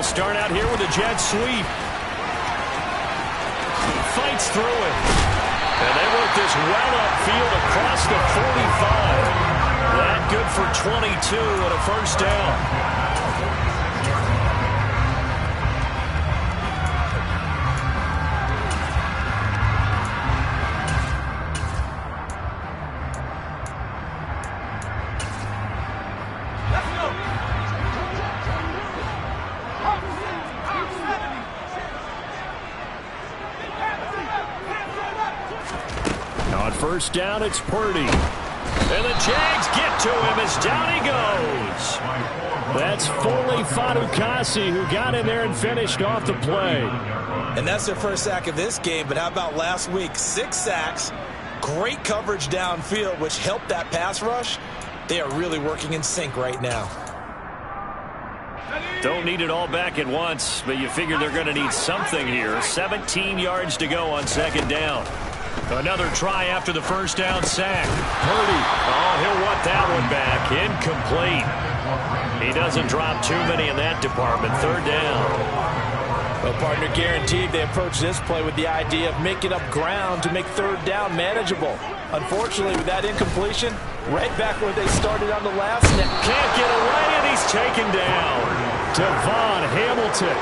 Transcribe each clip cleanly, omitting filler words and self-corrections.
start out here with a jet sweep. Fights through it. And they work this well upfield across the 45. That good for 22 and a first down. First down, it's Purdy. And the Jags get to him as down he goes. That's Foley Fadukasi who got in there and finished off the play. And that's their first sack of this game, but how about last week? 6 sacks, great coverage downfield, which helped that pass rush. They are really working in sync right now. Don't need it all back at once, but you figure they're going to need something here. 17 yards to go on second down. Another try after the first down sack. Purdy. Oh, he'll want that one back. Incomplete. He doesn't drop too many in that department. Third down. Well, partner, guaranteed they approach this play with the idea of making up ground to make third down manageable. Unfortunately, with that incompletion, right back where they started on the last snap. Can't get away, and he's taken down. Devon Hamilton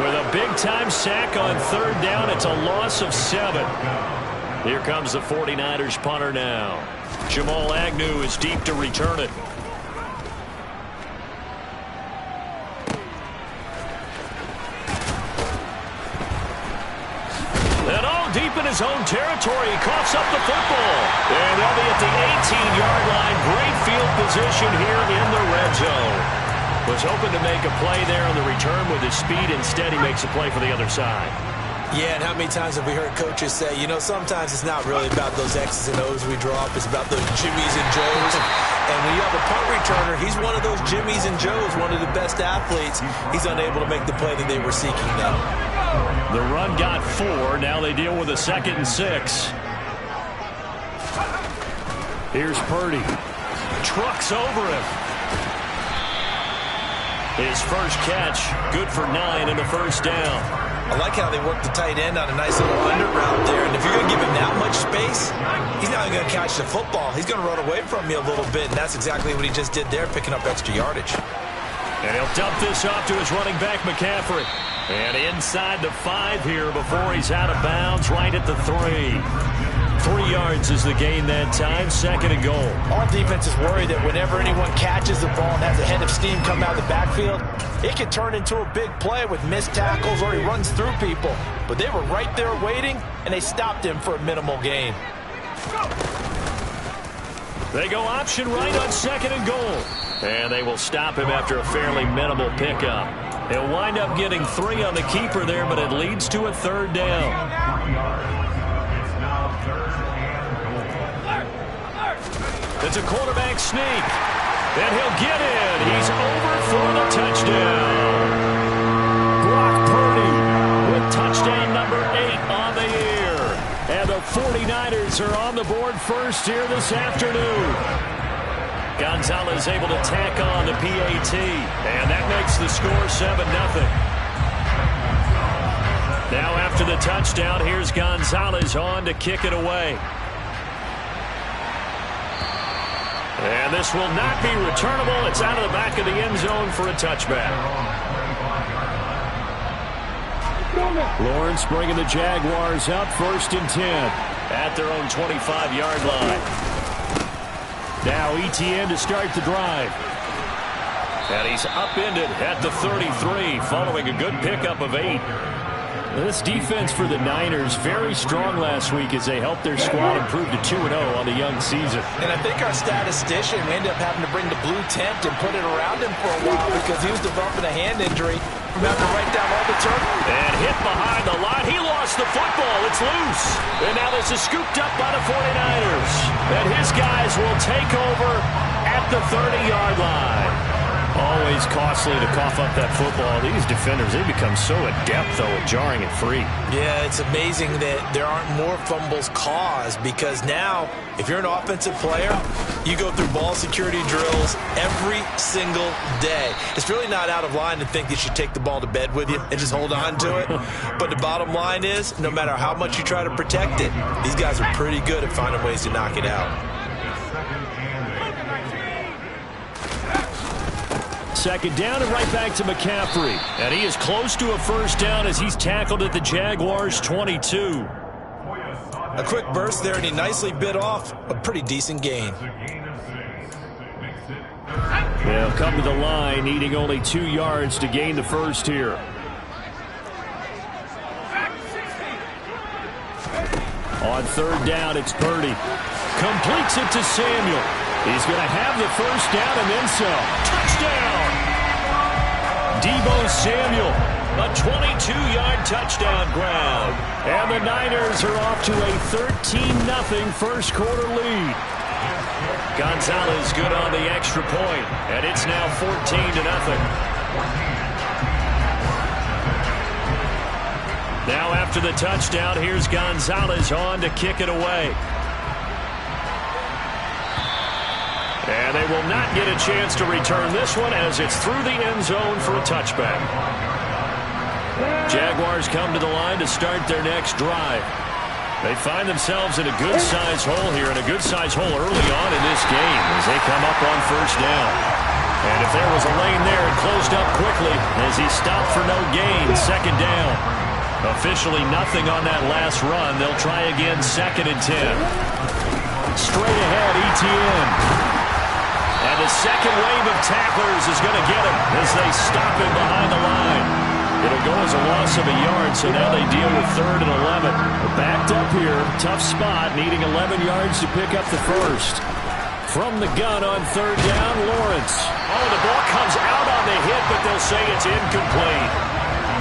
with a big-time sack on third down. It's a loss of 7. Here comes the 49ers punter now. Jamal Agnew is deep to return it. And all deep in his own territory. He coughs up the football. And they'll be at the 18-yard line. Great field position here in the red zone. Was hoping to make a play there on the return with his speed. Instead, he makes a play for the other side. Yeah, and how many times have we heard coaches say, you know, sometimes it's not really about those X's and O's we draw up. It's about those Jimmies and Joes. And when you have a punt returner, he's one of those Jimmies and Joes, one of the best athletes. He's unable to make the play that they were seeking, though. The run got 4. Now they deal with a 2nd and 6. Here's Purdy. Trucks over him. His first catch, good for 9 in the first down. I like how they work the tight end on a nice little under route there. And if you're going to give him that much space, he's not even going to catch the football. He's going to run away from you a little bit, and that's exactly what he just did there, picking up extra yardage. And he'll dump this off to his running back, McCaffrey. And inside the 5 here before he's out of bounds, right at the 3. 3 yards is the gain that time, 2nd and goal. All defenses worry that whenever anyone catches the ball and has a head of steam come out of the backfield, it can turn into a big play with missed tackles or he runs through people. But they were right there waiting, and they stopped him for a minimal gain. They go option right on 2nd and goal. And they will stop him after a fairly minimal pickup. He'll wind up getting 3 on the keeper there, but it leads to a 3rd down. It's a quarterback sneak. And he'll get in. He's over for the touchdown. Brock Purdy with touchdown number 8 on the year. And the 49ers are on the board first here this afternoon. Gonzalez able to tack on the PAT. And that makes the score 7-0. Now after the touchdown, here's Gonzalez on to kick it away. And this will not be returnable. It's out of the back of the end zone for a touchback. Lawrence bringing the Jaguars up 1st and 10 at their own 25-yard line. Now ETN to start the drive. And he's upended at the 33 following a good pickup of 8. This defense for the Niners very strong last week as they helped their squad improve to 2-0 on the young season. And I think our statistician ended up having to bring the blue tent and put it around him for a while because he was developing a hand injury from having to write down all the turnovers. And hit behind the line. He lost the football. It's loose. And now this is scooped up by the 49ers. And his guys will take over at the 30-yard line. Always is costly to cough up that football. These defenders, they become so adept, though, at jarring it free. Yeah, it's amazing that there aren't more fumbles caused, because now, if you're an offensive player, you go through ball security drills every single day. It's really not out of line to think you should take the ball to bed with you and just hold on to it. But the bottom line is, no matter how much you try to protect it, these guys are pretty good at finding ways to knock it out. Second down and right back to McCaffrey. And he is close to a first down as he's tackled at the Jaguars' 22. A quick burst there, and he nicely bit off a pretty decent gain. They'll come to the line, needing only 2 yards to gain the first here. On third down, it's Purdy. Completes it to Samuel. He's going to have the first down and then some. Touchdown! Deebo Samuel, a 22-yard touchdown ground. And the Niners are off to a 13-0 first quarter lead. Gonzalez good on the extra point, and it's now 14-0. Now after the touchdown, here's Gonzalez on to kick it away. And they will not get a chance to return this one as it's through the end zone for a touchback. Jaguars come to the line to start their next drive. They find themselves in a good-sized hole here, and a good-sized hole early on in this game as they come up on first down. And if there was a lane there, it closed up quickly as he stopped for no gain. Second down. Officially nothing on that last run. They'll try again, 2nd and 10. Straight ahead, ETN. And the second wave of tacklers is going to get him as they stop him behind the line. It'll go as a loss of a yard, so now they deal with 3rd and 11. They're backed up here, tough spot, needing 11 yards to pick up the first. From the gun on 3rd down, Lawrence. Oh, the ball comes out on the hit, but they'll say it's incomplete.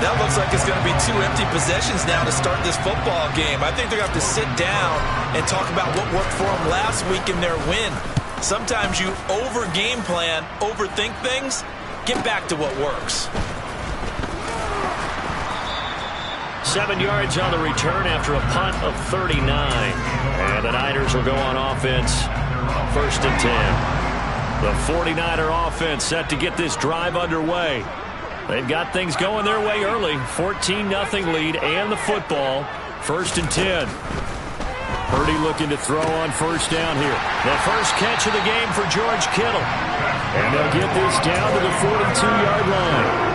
That looks like it's going to be 2 empty possessions now to start this football game. I think they're going to have to sit down and talk about what worked for them last week in their win. Sometimes you over-game plan, overthink things. Get back to what works. 7 yards on the return after a punt of 39. And the Niners will go on offense, 1st and 10. The 49er offense set to get this drive underway. They've got things going their way early. 14-0 lead and the football. 1st and 10. Purdy looking to throw on first down here. The first catch of the game for George Kittle. And they'll get this down to the 42-yard line.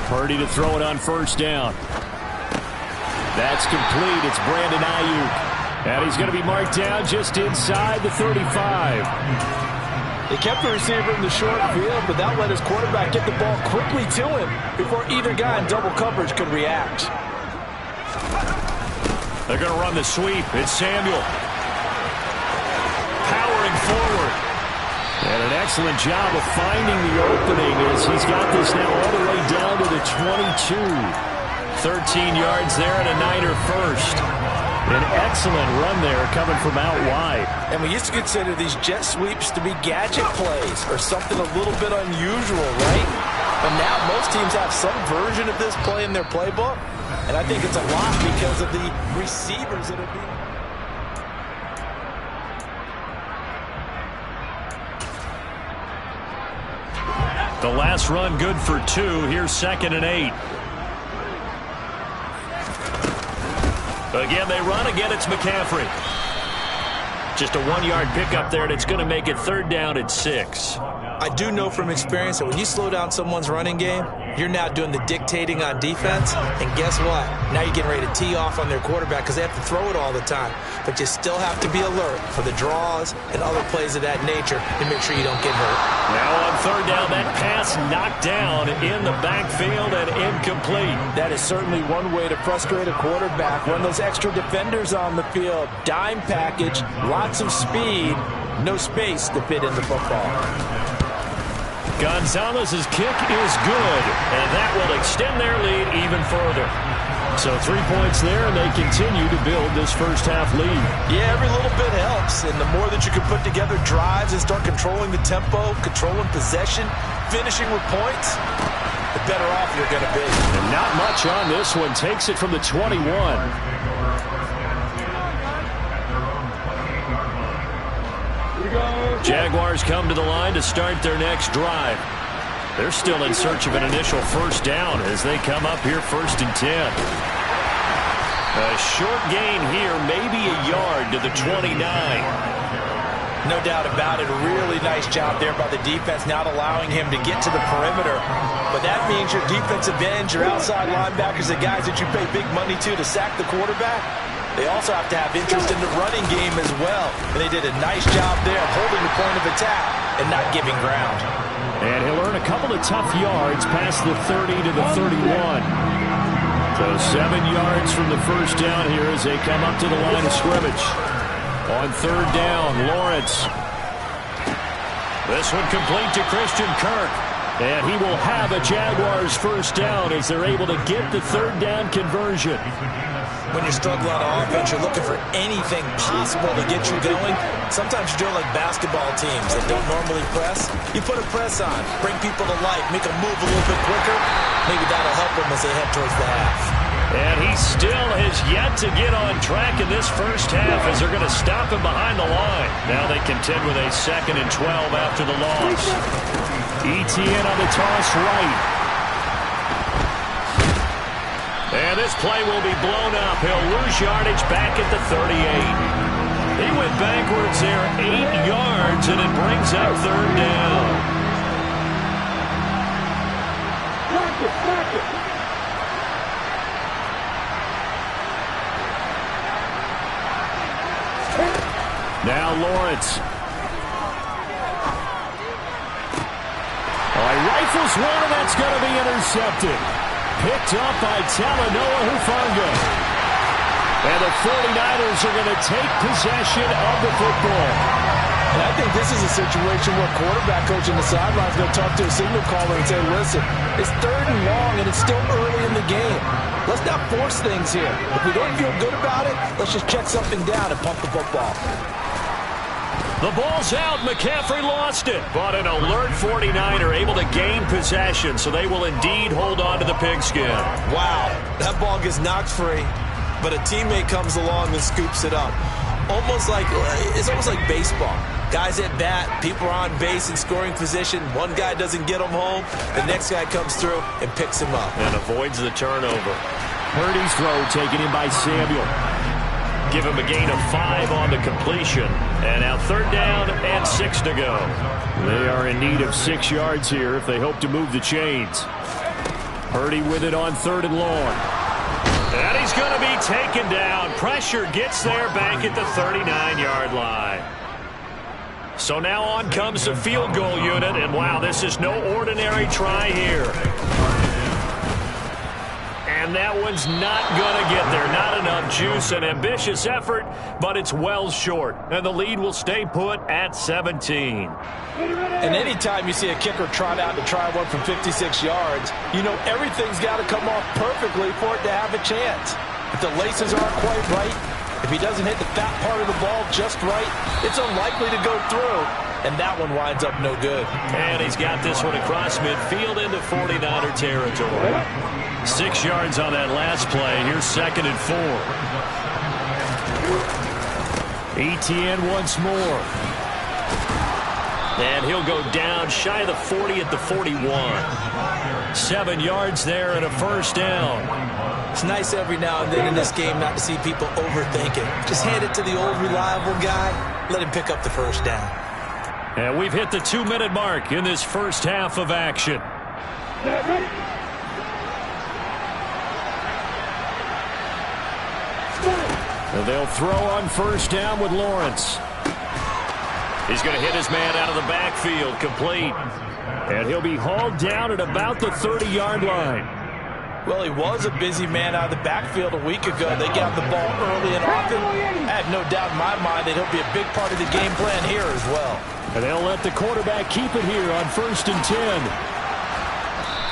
Purdy to throw it on first down. That's complete. It's Brandon Ayuk. And he's going to be marked down just inside the 35. They kept the receiver in the short field, but that let his quarterback get the ball quickly to him before either guy in double coverage could react. They're going to run the sweep. It's Samuel. Powering forward. And an excellent job of finding the opening as he's got this now all the way down to the 22. 13 yards there and a Niner first. An excellent run there coming from out wide. And we used to consider these jet sweeps to be gadget plays or something a little bit unusual, right? But now most teams have some version of this play in their playbook. And I think it's a lot because of the receivers that are being... The last run good for 2. Here's 2nd and 8. Again, they run. Again, it's McCaffrey. Just a 1-yard pickup there, and it's going to make it 3rd down at 6. I do know from experience that when you slow down someone's running game, you're now doing the dictating on defense. And guess what? Now you're getting ready to tee off on their quarterback because they have to throw it all the time. But you still have to be alert for the draws and other plays of that nature to make sure you don't get hurt. Now on 3rd down, that pass knocked down in the backfield and incomplete. That is certainly one way to frustrate a quarterback. Run those extra defenders on the field. Dime package, lots of speed, no space to fit in the football. Gonzalez's kick is good, and that will extend their lead even further. So 3 points there, and they continue to build this first-half lead. Yeah, every little bit helps, and the more that you can put together drives and start controlling the tempo, controlling possession, finishing with points, the better off you're going to be. And not much on this one. Takes it from the 21. Jaguars come to the line to start their next drive. They're still in search of an initial first down as they come up here 1st and 10. A short gain here, maybe a yard to the 29. No doubt about it. A really nice job there by the defense, not allowing him to get to the perimeter. But that means your defensive ends, your outside linebackers, the guys that you pay big money to sack the quarterback, they also have to have interest in the running game as well. And they did a nice job there of holding the point of attack and not giving ground. And he'll earn a couple of tough yards past the 30 to the 31. So 7 yards from the first down here as they come up to the line of scrimmage. On 3rd down, Lawrence. This one complete to Christian Kirk. And he will have a Jaguars first down as they're able to get the 3rd down conversion. When you're struggling on offense, you're looking for anything possible to get you going. Sometimes you're doing like basketball teams that don't normally press. You put a press on, bring people to life, make them move a little bit quicker. Maybe that'll help them as they head towards the half. And he still has yet to get on track in this first half as they're going to stop him behind the line. Now they contend with a 2nd and 12 after the loss. Etienne on the toss right. And this play will be blown up. He'll lose yardage back at the 38. He went backwards there 8 yards, and it brings up 3rd down. Now Lawrence. He rifles one, and that's going to be intercepted. Picked up by Talanoa Hufanga. And the 49ers are going to take possession of the football. And I think this is a situation where quarterback coach on the sideline is going to talk to a signal caller and say, listen, it's 3rd and long, and it's still early in the game. Let's not force things here. If we don't feel good about it, let's just check something down and pump the football. The ball's out. McCaffrey lost it. But an alert 49er able to gain possession, so they will indeed hold on to the pigskin. Wow, that ball gets knocked free, but a teammate comes along and scoops it up. It's almost like baseball. Guys at bat, people are on base in scoring position. One guy doesn't get them home. The next guy comes through and picks him up. And avoids the turnover. Purdy's throw taken in by Samuel. Give him a gain of 5 on the completion. And now 3rd down and 6 to go. They are in need of 6 yards here if they hope to move the chains. Purdy with it on 3rd and long. And he's going to be taken down. Pressure gets there back at the 39-yard line. So now on comes the field goal unit. And wow, this is no ordinary try here. And that one's not going to get there. Not enough juice. An ambitious effort, but it's well short. And the lead will stay put at 17. And anytime you see a kicker trot out to try one from 56 yards, you know everything's got to come off perfectly for it to have a chance. If the laces aren't quite right, if he doesn't hit the fat part of the ball just right, it's unlikely to go through. And that one winds up no good. And he's got this one across midfield into 49er territory. 6 yards on that last play. Here's 2nd and 4. Etienne once more. And he'll go down shy of the 40 at the 41. 7 yards there and a first down. It's nice every now and then in this game not to see people overthink it. Just hand it to the old reliable guy. Let him pick up the first down. And we've hit the 2-minute mark in this first half of action. And they'll throw on first down with Lawrence. He's going to hit his man out of the backfield, complete. And he'll be hauled down at about the 30-yard line. Well, he was a busy man out of the backfield a week ago. They got the ball early and often. I have no doubt in my mind that he'll be a big part of the game plan here as well. And they'll let the quarterback keep it here on 1st and 10.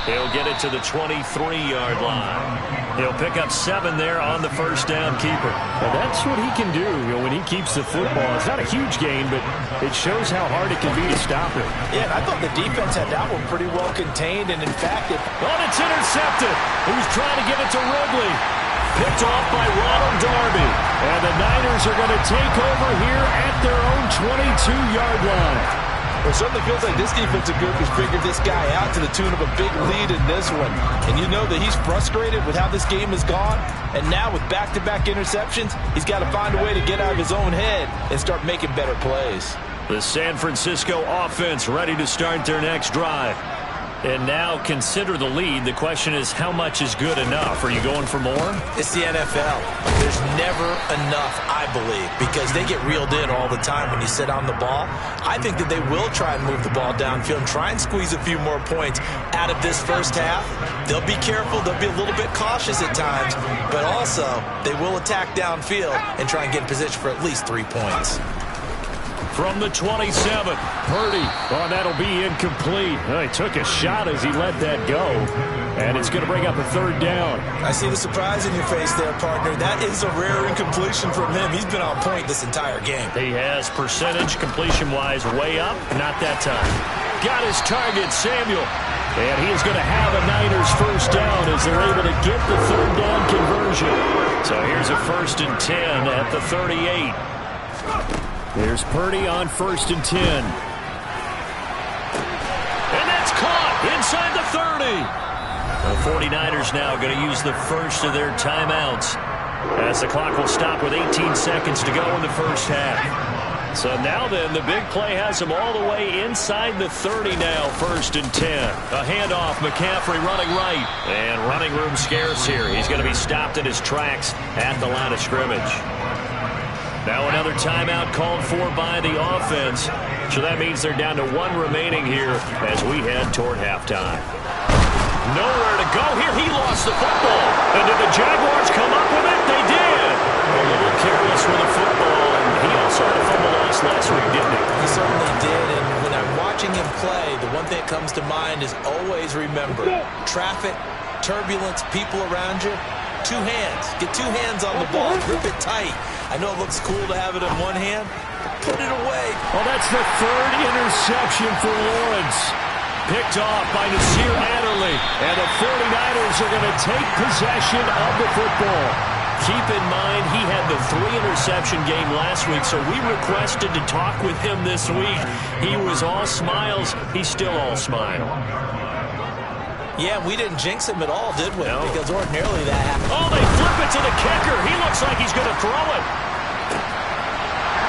He'll get it to the 23-yard line. He'll pick up 7 there on the first down keeper. Well, that's what he can do, when he keeps the football. It's not a huge gain, but it shows how hard it can be to stop him. Yeah, and I thought the defense had that one pretty well contained, and in fact, it's intercepted. He was trying to get it to Ridley. Picked off by Ronald Darby. And the Niners are going to take over here at their own 22-yard line. Well, it certainly feels like this defensive group has figured this guy out to the tune of a big lead in this one. And you know that he's frustrated with how this game has gone. And now with back-to-back interceptions, he's got to find a way to get out of his own head and start making better plays. The San Francisco offense ready to start their next drive. And now consider the lead. The question is, how much is good enough? Are you going for more? It's the NFL. There's never enough, I believe, because they get reeled in all the time when you sit on the ball. I think that they will try and move the ball downfield and try and squeeze a few more points out of this first half. They'll be careful. They'll be a little bit cautious at times, but also they will attack downfield and try and get in position for at least 3 points. From the 27, Purdy. Oh, that'll be incomplete. Oh, he took a shot as he let that go. And it's going to bring up a third down. I see the surprise in your face there, partner. That is a rare incompletion from him. He's been on point this entire game. He has percentage completion-wise way up. Not that time. Got his target, Samuel. And he is going to have a Niners first down as they're able to get the third down conversion. So here's a 1st and 10 at the 38. There's Purdy on 1st and 10. And that's caught inside the 30. The 49ers now going to use the first of their timeouts as the clock will stop with 18 seconds to go in the first half. So now then, the big play has them all the way inside the 30 now, 1st and 10. A handoff, McCaffrey running right. And running room scarce here. He's going to be stopped in his tracks at the line of scrimmage. Now another timeout called for by the offense. So that means they're down to 1 remaining here as we head toward halftime. Nowhere to go here. He lost the football. And did the Jaguars come up with it? They did. A little careless with the football. And he also had a fumble loss last week, didn't he? He certainly did. And when I'm watching him play, the one thing that comes to mind is always remember, traffic, turbulence, people around you, 2 hands. Get 2 hands on the ball. Grip it tight. I know it looks cool to have it in one hand, but put it away. Well, that's the 3rd interception for Lawrence. Picked off by Nasir Adderley. And the 49ers are going to take possession of the football. Keep in mind, he had the 3-interception game last week, so we requested to talk with him this week. He was all smiles. He's still all smile. Yeah, we didn't jinx him at all, did we? No. Because ordinarily that happens. Oh, they flip it to the kicker. He looks like he's going to throw it.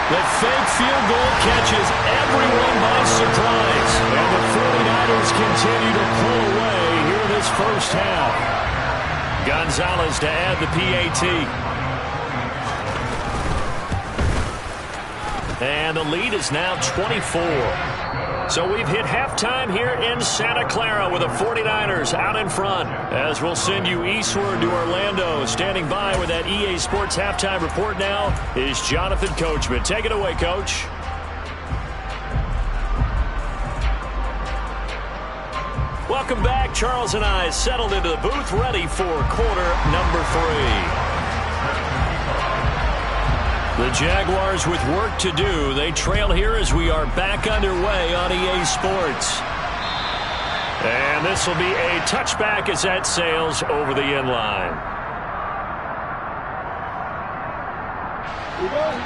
The fake field goal catches everyone by surprise. And the 49ers continue to pull away here in this first half. Gonzalez to add the PAT. And the lead is now 24. So we've hit halftime here in Santa Clara with the 49ers out in front. As we'll send you eastward to Orlando. Standing by with that EA Sports halftime report now is Jonathan Coachman. Take it away, Coach. Welcome back. Charles and I settled into the booth ready for quarter number 3. The Jaguars with work to do. They trail here as we are back underway on EA Sports. And this will be a touchback as that sails over the end line.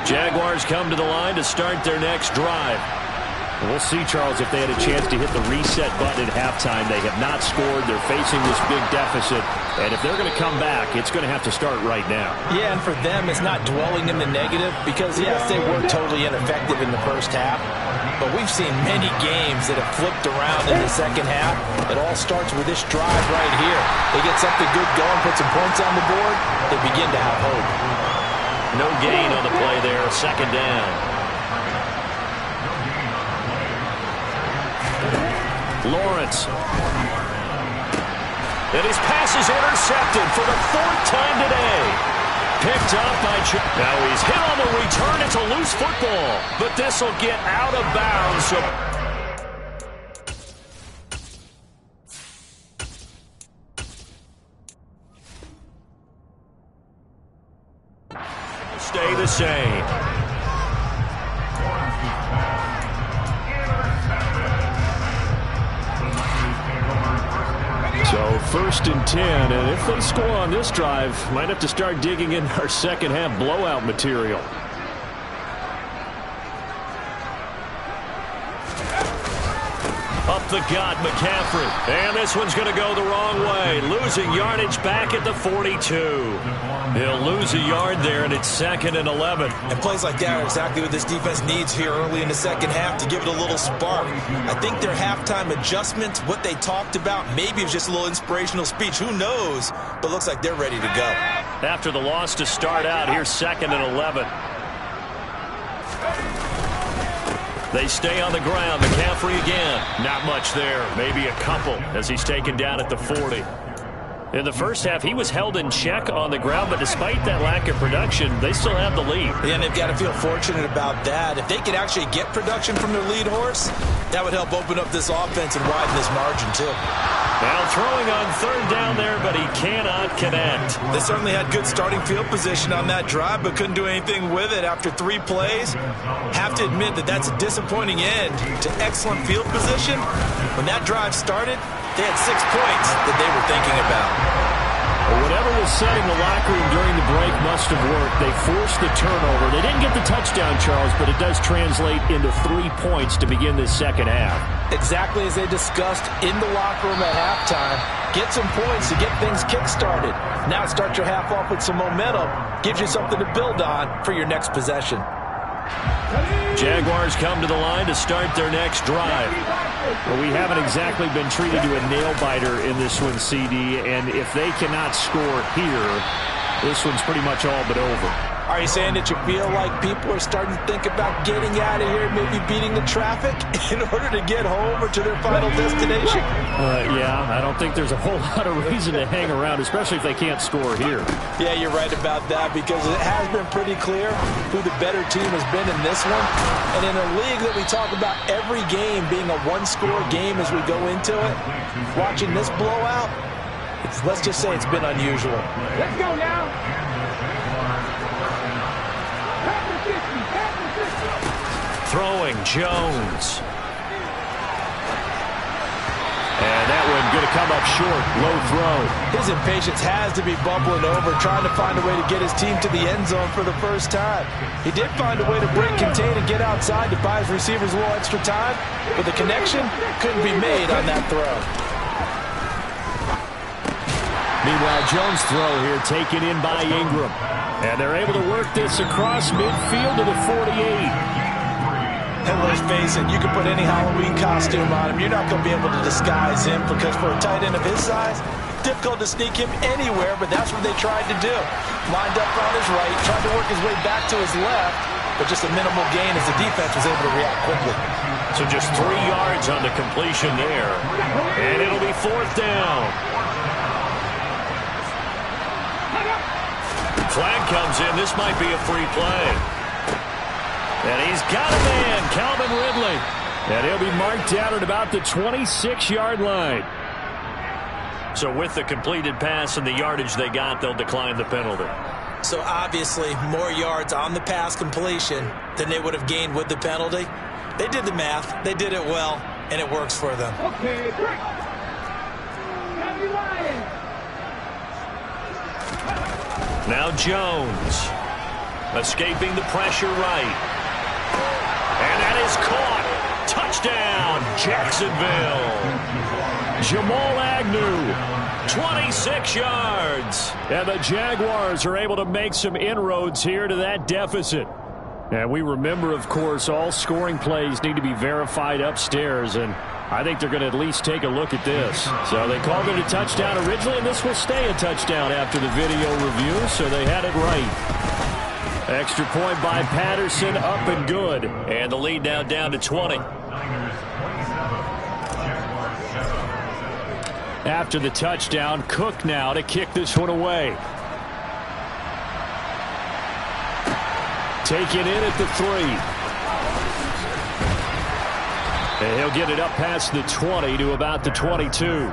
Jaguars come to the line to start their next drive. We'll see, Charles, if they had a chance to hit the reset button at halftime. They have not scored. They're facing this big deficit. And if they're going to come back, it's going to have to start right now. Yeah, and for them, it's not dwelling in the negative because, yes, they were totally ineffective in the first half. But we've seen many games that have flipped around in the second half. It all starts with this drive right here. They get something good going, put some points on the board, they begin to have hope. No gain on the play there, 2nd down. Lawrence. And his pass is intercepted for the 4th time today. Picked up by now he's hit on the return. It's a loose football, but this will get out of bounds. So stay the same. So 1st and 10, and if they score on this drive, might have to start digging in our second half blowout material. Up the gut, McCaffrey. And this one's going to go the wrong way. Losing yardage back at the 42. He'll lose a yard there, and it's 2nd and 11. And plays like that are exactly what this defense needs here early in the second half to give it a little spark. I think their halftime adjustment, what they talked about, maybe it was just a little inspirational speech. Who knows? But looks like they're ready to go. After the loss to start out, here's 2nd and 11. They stay on the ground. McCaffrey again. Not much there. Maybe a couple as he's taken down at the 40. In the first half, he was held in check on the ground, but despite that lack of production, they still have the lead. Yeah, and they've got to feel fortunate about that. If they could actually get production from their lead horse, that would help open up this offense and widen this margin, too. Now throwing on 3rd down there, but he cannot connect. They certainly had good starting field position on that drive, but couldn't do anything with it after 3 plays. Have to admit that that's a disappointing end to excellent field position. When that drive started, they had 6 points that they were thinking about. Well, whatever was said in the locker room during the break must have worked. They forced the turnover. They didn't get the touchdown, Charles, but it does translate into 3 points to begin this second half. Exactly as they discussed in the locker room at halftime. Get some points to get things kick-started. Now start your half off with some momentum. Gives you something to build on for your next possession. Jaguars come to the line to start their next drive. Well, we haven't exactly been treated to a nail-biter in this one, CD, and if they cannot score here, this one's pretty much all but over. Are you saying that you feel like people are starting to think about getting out of here, maybe beating the traffic in order to get home or to their final destination? Yeah, I don't think there's a whole lot of reason to hang around, especially if they can't score here. Yeah, you're right about that because it has been pretty clear who the better team has been in this one. And in a league that we talk about every game being a one-score game as we go into it, watching this blowout, let's just say it's been unusual. Let's go now. Throwing Jones. And that one going to come up short. Low throw. His impatience has to be bubbling over, trying to find a way to get his team to the end zone for the first time. He did find a way to break, contain, and get outside to buy his receivers a little extra time, but the connection couldn't be made on that throw. Meanwhile, Jones' throw here taken in by Ingram. And they're able to work this across midfield to the 48. And let's face it, you can put any Halloween costume on him. You're not going to be able to disguise him because for a tight end of his size, difficult to sneak him anywhere, but that's what they tried to do. Lined up on his right, tried to work his way back to his left, but just a minimal gain as the defense was able to react quickly. So just 3 yards on the completion there. And it'll be 4th down. Flag comes in. This might be a free play. And he's got a man, Calvin Ridley. And he'll be marked down at about the 26-yard line. So with the completed pass and the yardage they got, they'll decline the penalty. So obviously more yards on the pass completion than they would have gained with the penalty. They did the math. They did it well, and it works for them. Okay, break. Have you lying? Now Jones. Escaping the pressure right. And that is caught. Touchdown, Jacksonville. Jamal Agnew. 26 yards. And the Jaguars are able to make some inroads here to that deficit. And we remember, of course, all scoring plays need to be verified upstairs, and I think they're going to at least take a look at this. So they called it a touchdown originally, and this will stay a touchdown after the video review, so they had it right. Extra point by Patterson, up and good. And the lead now down to 20. After the touchdown, Cook now to kick this one away. Taken in at the 3. And he'll get it up past the 20 to about the 22.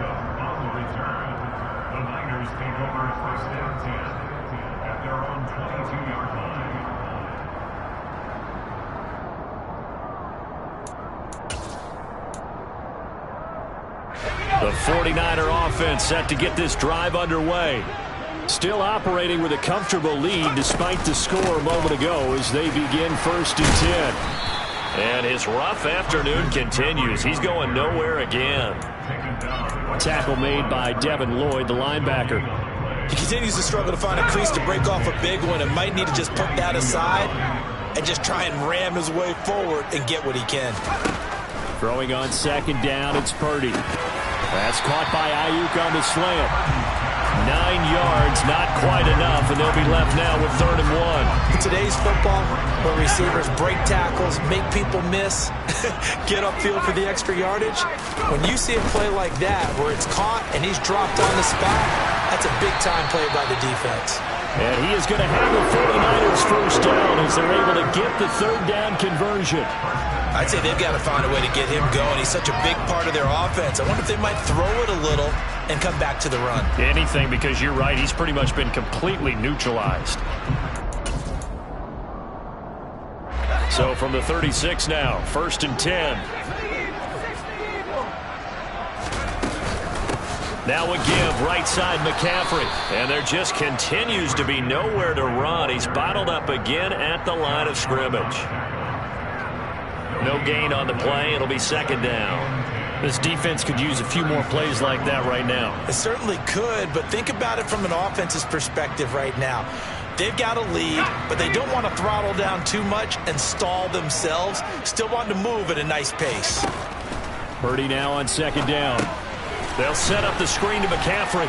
The 49er offense set to get this drive underway. Still operating with a comfortable lead despite the score a moment ago as they begin 1st and 10. And his rough afternoon continues. He's going nowhere again. Tackle made by Devin Lloyd, the linebacker. He continues to struggle to find a crease to break off a big one and might need to just put that aside and just try and ram his way forward and get what he can. Throwing on 2nd down, it's Purdy. That's caught by Ayuk on the slant. 9 yards, not quite enough, and they'll be left now with 3rd and 1. In today's football, where receivers break tackles, make people miss, get upfield for the extra yardage, when you see a play like that where it's caught and he's dropped on the spot, that's a big-time play by the defense. And he is going to have the 49ers 1st down as they're able to get the 3rd down conversion. I'd say they've got to find a way to get him going. He's such a big part of their offense. I wonder if they might throw it a little and come back to the run. Anything, because you're right, he's pretty much been completely neutralized. So from the 36 now, 1st and 10. Now a give, right side McCaffrey. And there just continues to be nowhere to run. He's bottled up again at the line of scrimmage. No gain on the play. It'll be 2nd down. This defense could use a few more plays like that right now. It certainly could, but think about it from an offense's perspective right now. They've got a lead, but they don't want to throttle down too much and stall themselves. Still want to move at a nice pace. Purdy now on 2nd down. They'll set up the screen to McCaffrey.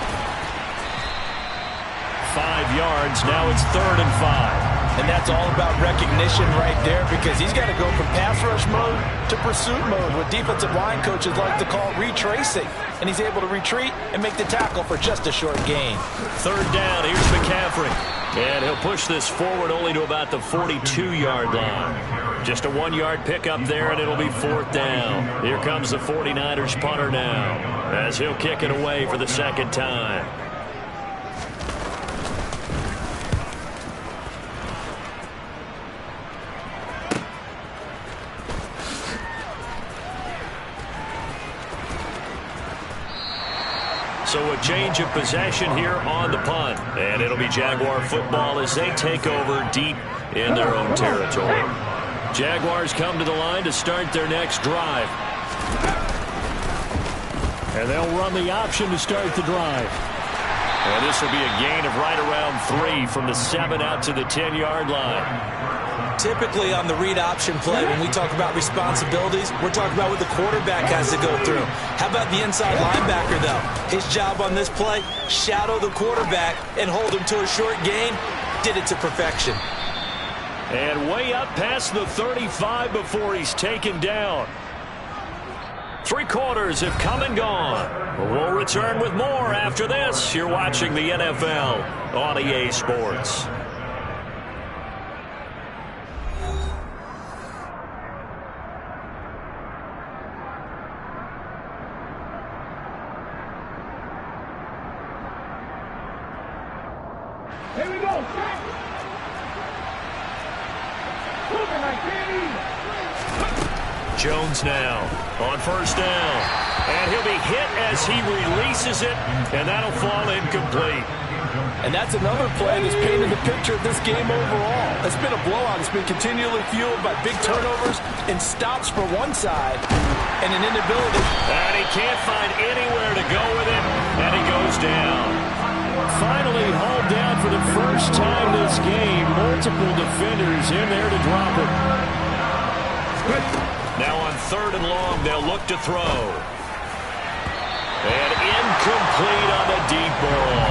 5 yards. Now it's 3rd and 5. And that's all about recognition right there, because he's got to go from pass rush mode to pursuit mode, what defensive line coaches like to call retracing. And he's able to retreat and make the tackle for just a short gain. 3rd down. Here's McCaffrey. And he'll push this forward only to about the 42-yard line. Just a 1-yard pickup there, and it'll be 4th down. Here comes the 49ers punter now, as he'll kick it away for the 2nd time. So a change of possession here on the punt. And it'll be Jaguar football as they take over deep in their own territory. Jaguars come to the line to start their next drive. And they'll run the option to start the drive. And this will be a gain of right around 3 from the 7 out to the 10-yard line. Typically on the read option play, when we talk about responsibilities, we're talking about what the quarterback has to go through. How about the inside linebacker, though? His job on this play, shadow the quarterback and hold him to a short gain. Did it to perfection. And way up past the 35 before he's taken down. 3 quarters have come and gone. We'll return with more after this. You're watching the NFL on EA Sports. Here we go. Jones now on 1st down. And he'll be hit as he releases it, and that'll fall incomplete. And that's another play that's painted the picture of this game overall. It's been a blowout. It's been continually fueled by big turnovers and stops for one side and an inability. And he can't find anywhere to go with it, and he goes down. Finally hauled down for the first time this game. Multiple defenders in there to drop it. Now on 3rd and long, they'll look to throw. And incomplete on the deep ball.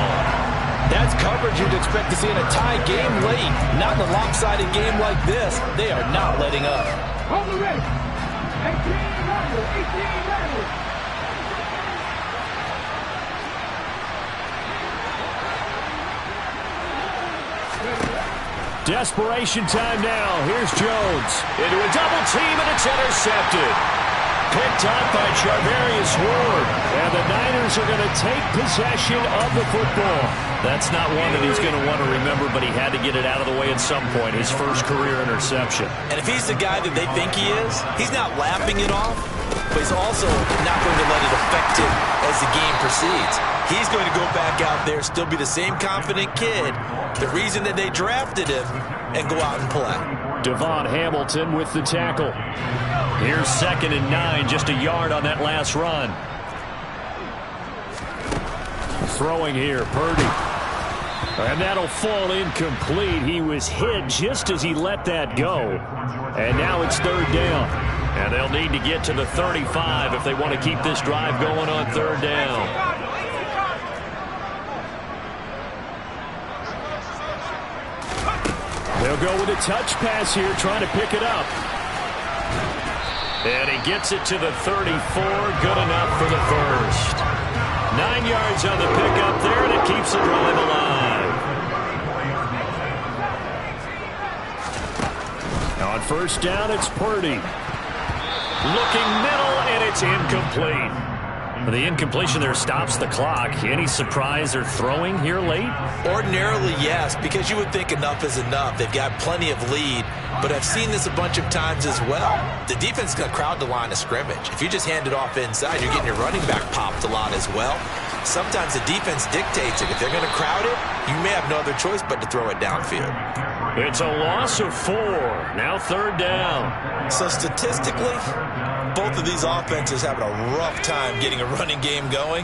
That's coverage you'd expect to see in a tie game late. Not in a lopsided game like this. They are not letting up. On the ready. 18 Randall. Desperation time now. Here's Jones. Into a double team, and it's intercepted. Picked up by Charvarius Ward. And the Niners are going to take possession of the football. That's not one that he's going to want to remember, but he had to get it out of the way at some point. His first career interception. And if he's the guy that they think he is, he's not laughing it off, but he's also not going to let it affect him as the game proceeds. He's going to go back out there, still be the same confident kid, the reason that they drafted him, and go out and play. Devon Hamilton with the tackle. Here's 2nd and 9, just a yard on that last run. Throwing here, Purdy. And that'll fall incomplete. He was hit just as he let that go. And now it's 3rd down. And they'll need to get to the 35 if they want to keep this drive going on 3rd down. They'll go with a touch pass here, trying to pick it up. And he gets it to the 34. Good enough for the first. 9 yards on the pickup there, and it keeps the drive alive. On 1st down, it's Purdy. Looking middle, and it's incomplete. The incompletion there stops the clock. Any surprise they're throwing here late? Ordinarily, yes, because you would think enough is enough. They've got plenty of lead, but I've seen this a bunch of times as well. The defense is going to crowd the line of scrimmage. If you just hand it off inside, you're getting your running back popped a lot as well. Sometimes the defense dictates it. If they're going to crowd it, you may have no other choice but to throw it downfield. It's a loss of 4. Now 3rd down. So statistically, both of these offenses having a rough time getting a running game going.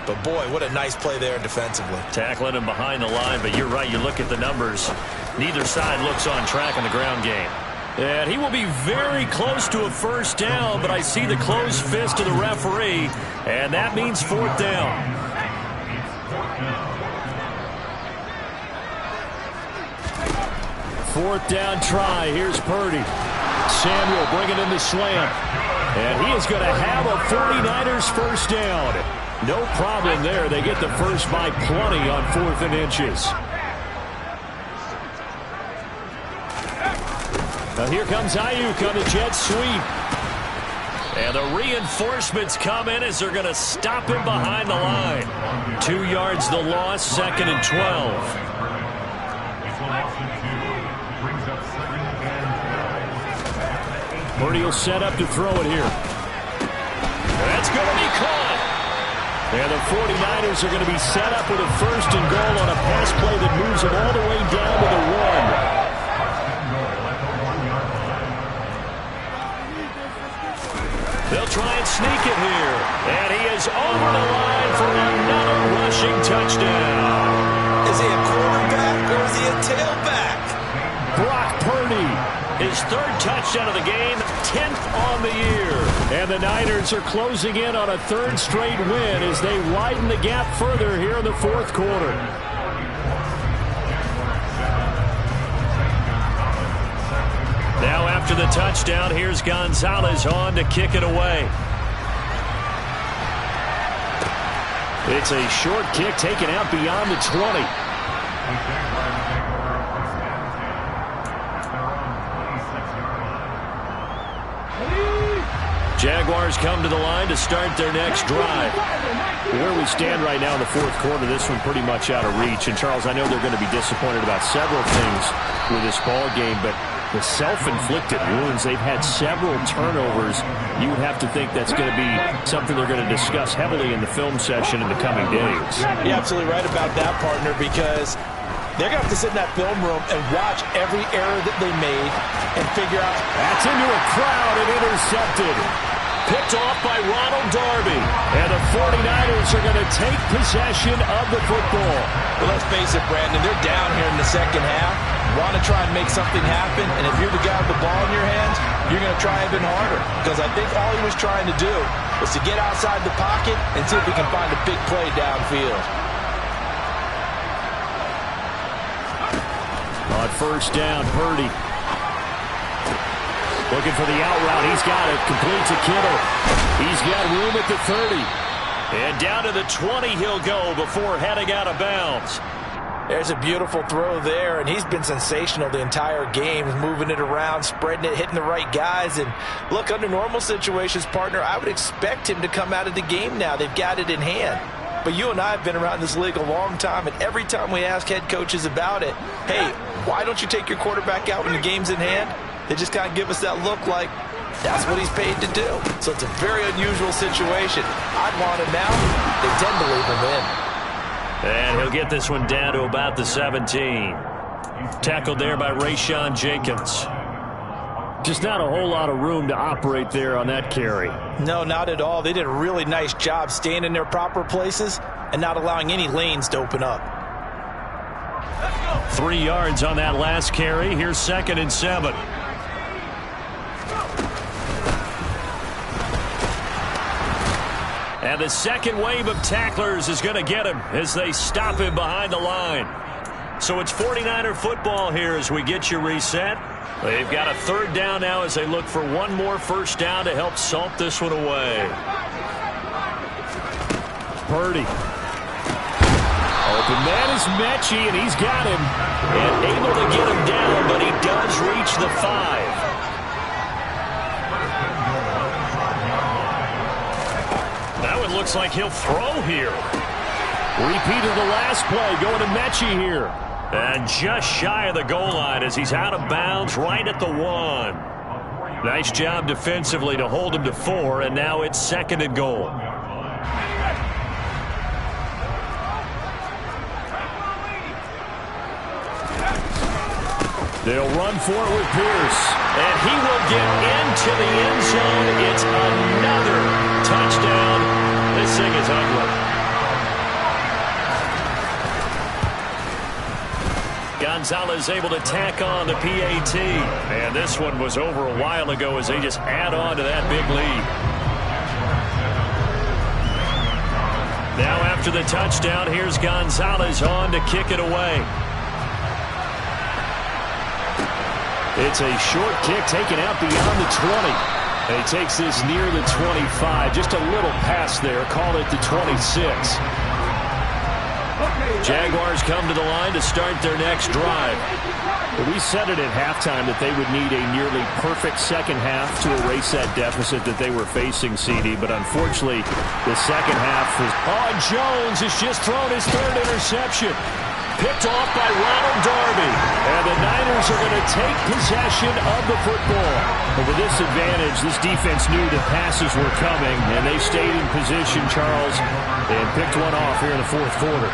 But boy, what a nice play there defensively. Tackling him behind the line, but you're right. You look at the numbers. Neither side looks on track in the ground game. And he will be very close to a 1st down, but I see the closed fist of the referee, and that means 4th down. 4th down try. Here's Purdy. Samuel bringing in the slant. And he is going to have a 49ers 1st down. No problem there. They get the first by plenty on 4th and inches. Now here comes Ayuk on the jet sweep. And the reinforcements come in as they're going to stop him behind the line. 2 yards the loss, 2nd and 12. Purdy will set up to throw it here. That's going to be caught. And the 49ers are going to be set up with a 1st and goal on a pass play that moves them all the way down to the 1. They'll try and sneak it here. And he is over the line for another rushing touchdown. Is he a quarterback or is he a tailback? Brock Purdy. His 3rd touchdown of the game, 10th on the year. And the Niners are closing in on a 3rd straight win as they widen the gap further here in the 4th quarter. Now after the touchdown, here's Gonzalez on to kick it away. It's a short kick taken out beyond the 20. Jaguars come to the line to start their next drive. Where we stand right now in the 4th quarter, this one pretty much out of reach. And, Charles, I know they're going to be disappointed about several things with this ball game, but the self-inflicted wounds, they've had several turnovers. You would have to think that's going to be something they're going to discuss heavily in the film session in the coming days. You're absolutely right about that, partner, because they're going to have to sit in that film room and watch every error that they made and figure out. That's into a crowd and intercepted. Picked off by Ronald Darby. And the 49ers are going to take possession of the football. Well, let's face it, Brandon, they're down here in the 2nd half. Want to try and make something happen, and if you're the guy with the ball in your hands, you're going to try even harder. Because I think all he was trying to do was to get outside the pocket and see if he can find a big play downfield. On 1st down, Purdy. Looking for the out route. He's got it. Complete to Kittle. He's got room at the 30. And down to the 20 he'll go before heading out of bounds. There's a beautiful throw there, and he's been sensational the entire game, moving it around, spreading it, hitting the right guys. And look, under normal situations, partner, I would expect him to come out of the game now. They've got it in hand. But you and I have been around this league a long time, and every time we ask head coaches about it, hey, why don't you take your quarterback out when the game's in hand? They just kind of give us that look like, That's what he's paid to do. So it's a very unusual situation. I'd want him now. They tend to leave him in. And he'll get this one down to about the 17. Tackled there by Rayshawn Jenkins. Just not a whole lot of room to operate there on that carry. No, not at all. They did a really nice job staying in their proper places and not allowing any lanes to open up. 3 yards on that last carry. Here's 2nd and 7. And the second wave of tacklers is going to get him as they stop him behind the line. So it's 49er football here as we get you reset. They've got a 3rd down now as they look for one more first down to help salt this one away. Purdy. Open man is Mechie, and he's got him. And able to get him down, but he does reach the 5. Now it looks like he'll throw here. Repeat of the last play, going to Mechie here. And just shy of the goal line as he's out of bounds right at the 1. Nice job defensively to hold him to 4, and now it's 2nd and goal. They'll run for it with Pierce. And he will get into the end zone. It's another touchdown. This thing is ugly. Gonzalez able to tack on the PAT. And this one was over a while ago as they just add on to that big lead. Now after the touchdown, here's Gonzalez on to kick it away. It's a short kick taken out beyond the 20. And he takes this near the 25. Just a little pass there. Call it the 26. Jaguars come to the line to start their next drive. We said it at halftime that they would need a nearly perfect second half to erase that deficit that they were facing, CD. But unfortunately, the second half was... Oh, Jones has just thrown his 3rd interception. Picked off by Ronald Darby. And the Niners are going to take possession of the football. But with this advantage, this defense knew the passes were coming, and they stayed in position, Charles, and picked one off here in the 4th quarter.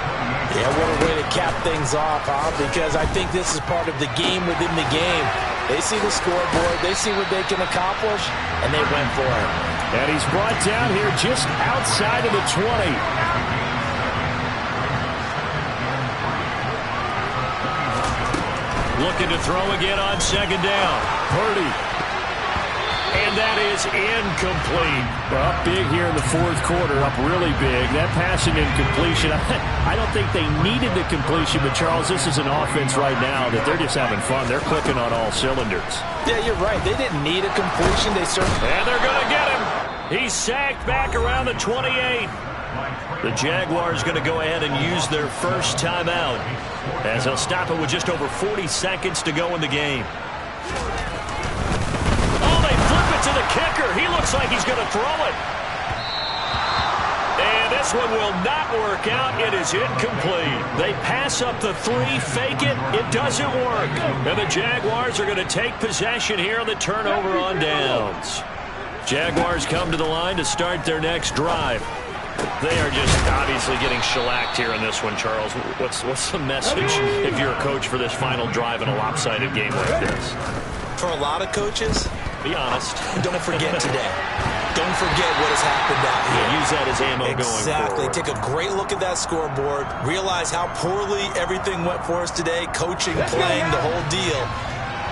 Yeah, what a way to cap things off, huh? Because I think this is part of the game within the game. They see the scoreboard, they see what they can accomplish, and they went for it. And he's brought down here just outside of the 20. Looking to throw again on 2nd down. Purdy. And that is incomplete. Up big here in the 4th quarter, up really big. That passing incompletion, I don't think they needed the completion, but Charles, this is an offense right now that they're just having fun. They're clicking on all cylinders. Yeah, you're right. They didn't need a completion. They certainly... And they're going to get him. He's sacked back around the 28. The Jaguars going to go ahead and use their first timeout as they'll stop it with just over 40 seconds to go in the game. Oh, they flip it to the kicker. He looks like he's going to throw it. And this one will not work out. It is incomplete. They pass up the 3, fake it. It doesn't work. And the Jaguars are going to take possession here on the turnover on downs. Jaguars come to the line to start their next drive. They are just obviously getting shellacked here in this one, Charles. What's the message if you're a coach for this final drive in a lopsided game like this? For a lot of coaches, be honest. Don't forget today. Don't forget what has happened out here. Yeah, use that as ammo going forward. Exactly. Take a great look at that scoreboard. Realize how poorly everything went for us today. Coaching, playing, the whole deal.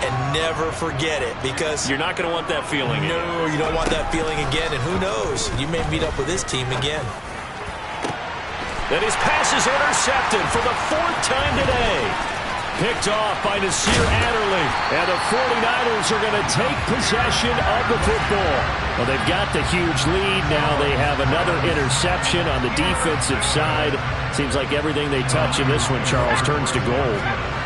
And never forget it, because you're not going to want that feeling again. No, you don't want that feeling again, and who knows, you may meet up with this team again. And his pass is intercepted for the 4th time today. Picked off by Nasir Adderley, and the 49ers are going to take possession of the football. Well, they've got the huge lead. Now they have another interception on the defensive side. Seems like everything they touch in this one, Charles, turns to gold.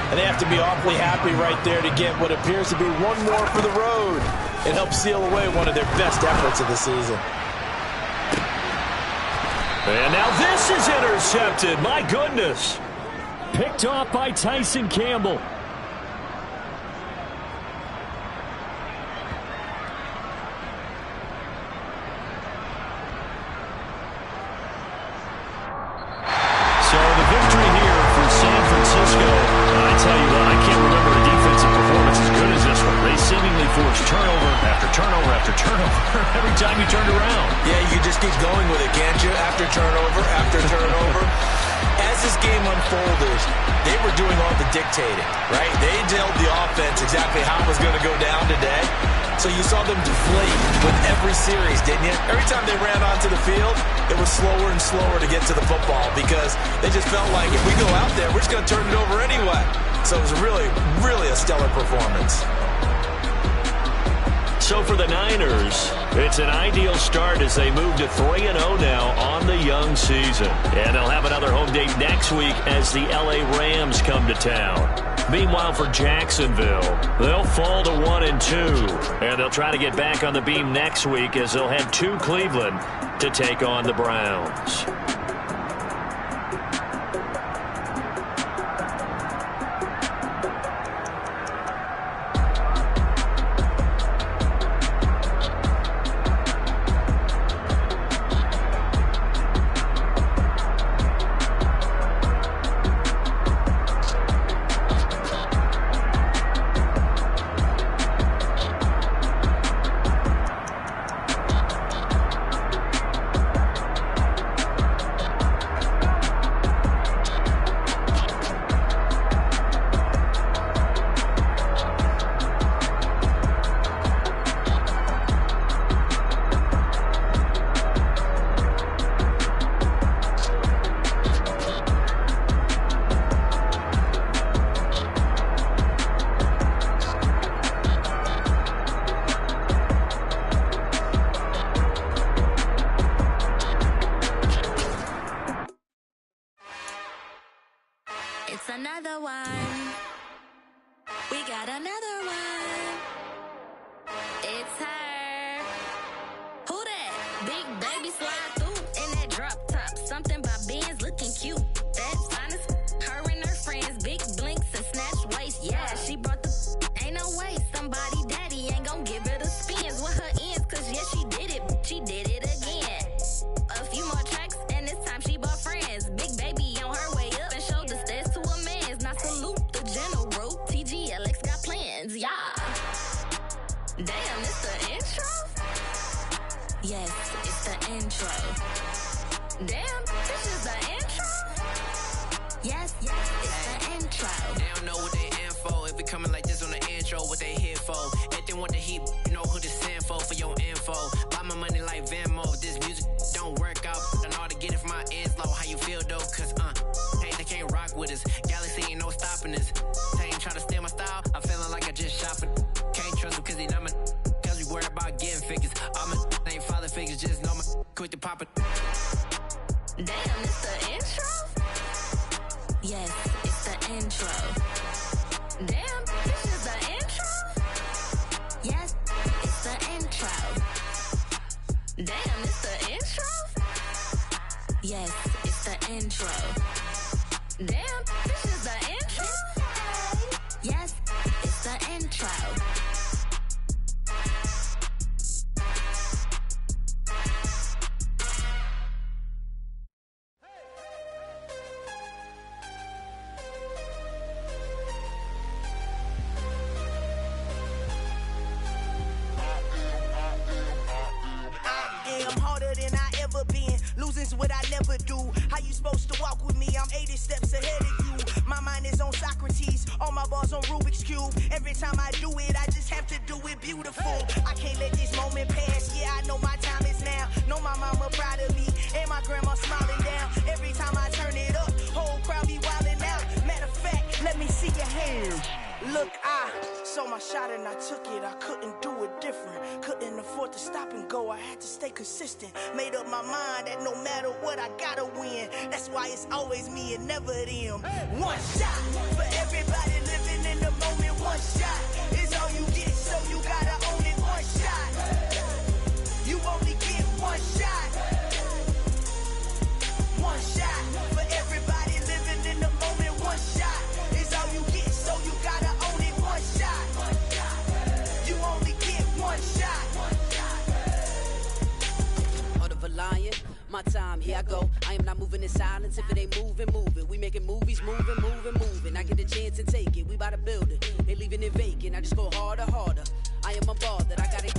And they have to be awfully happy right there to get what appears to be one more for the road and help seal away one of their best efforts of the season. And now this is intercepted. My goodness. Picked off by Tyson Campbell. time you turned around. Yeah, you just keep going with it, can't you? After turnover, after turnover. As this game unfolded, they were doing all the dictating, right? They told the offense exactly how it was going to go down today. So you saw them deflate with every series, didn't you? Every time they ran onto the field, it was slower and slower to get to the football because they just felt like if we go out there, we're just going to turn it over anyway. So it was really, really a stellar performance. So for the Niners, it's an ideal start as they move to 3-0 now on the young season. And they'll have another home date next week as the LA Rams come to town. Meanwhile, for Jacksonville, they'll fall to 1-2. And they'll try to get back on the beam next week as they'll head to Cleveland to take on the Browns. It's another one. We got another one. It's her. Who that? Big baby slide through in that drop top. Something by Benz looking cute. That's honest. Her and her friends, big blinks and snatch waist. Yeah, she brought the. Ain't no way somebody daddy ain't gon' give her the spins with her ends. Cause yeah, she did it. She did it again. A few more tracks and this time she bought friends. Big baby on her way up and showed the stairs to a man's. Now salute the general. TGLX got plans, yeah. Damn, it's the intro? Yes, it's the intro. Damn, this is the intro? Yes, it's the intro. They don't know what they in for. If we coming like this on the intro, what they here for? If they want the heat, you know who to send for your info. Buy my money like Venmo. If this music don't work out, I know how to get it from my ends low. How you feel though? Cause hey, they can't rock with us. Galaxy ain't no stopping us. They ain't trying to steal my style. I'm feeling like I just shopping. Can't trust them cause they not my. Cause we worried about getting figures. All my ain't father figures, just know my quick to pop it. Damn, it's the intro? Yes, it's the intro. Damn, this is the intro? Yes, it's the intro. Damn, it's the intro? Yes, it's the intro. Damn, this is the intro? Yes, it's the intro. I'm harder than I ever been. Losing's what I never do. How you supposed to walk with me? I'm 80 steps ahead of you. My mind is on Socrates. All my balls on Rubik's Cube. Every time I do it, I just have to do it beautiful. I can't let this moment pass. Yeah, I know my time is now. Know my mama proud of me. And my grandma smiling down. Every time I turn it up, whole crowd be wilding out. Matter of fact, let me see your hands. Look, I saw my shot and I took it. I couldn't do it different. Couldn't afford to stop and go. I had to stay consistent. Made up my mind that no matter what, I gotta win. That's why it's always me and never them. One shot for everybody living in the moment. One shot is all you get, so you gotta own it. One shot. You only get one shot. One shot for everybody living in the moment. One shot is all you get, so you gotta own it. One shot. You only get one shot. Heart of a lion, my time, here I go. I am not moving in silence. If it ain't moving, move it. We making movies, moving. I get a chance and take it. We bout to build it. They leaving it vacant. I just go harder. I am a ball that I gotta